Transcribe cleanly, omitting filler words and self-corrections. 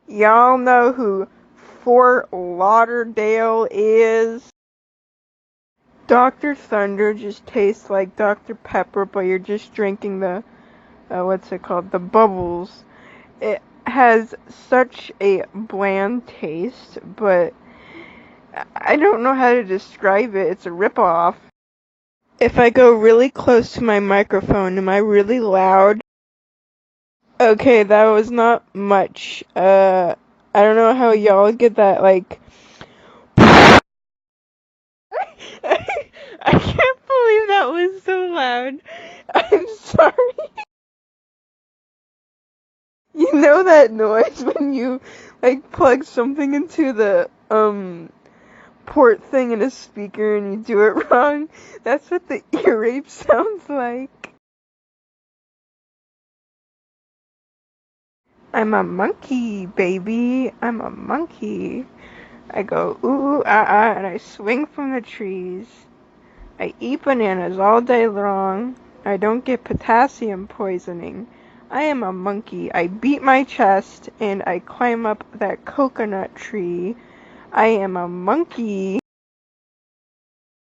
Y'all know who Fort Lauderdale is? Dr. Thunder just tastes like Dr. Pepper, but you're just drinking the, what's it called? The bubbles. It has such a bland taste, but I don't know how to describe it. It's a ripoff. If I go really close to my microphone, am I really loud? Okay, that was not much. I don't know how y'all get that, like... I can't believe that was so loud. I'm sorry. You know that noise when you, like, plug something into the, port thing in a speaker and you do it wrong? That's what the ear rape sounds like. I'm a monkey, baby. I'm a monkey. I go ooh, and I swing from the trees. I eat bananas all day long. I don't get potassium poisoning. I am a monkey. I beat my chest and I climb up that coconut tree. I am a monkey.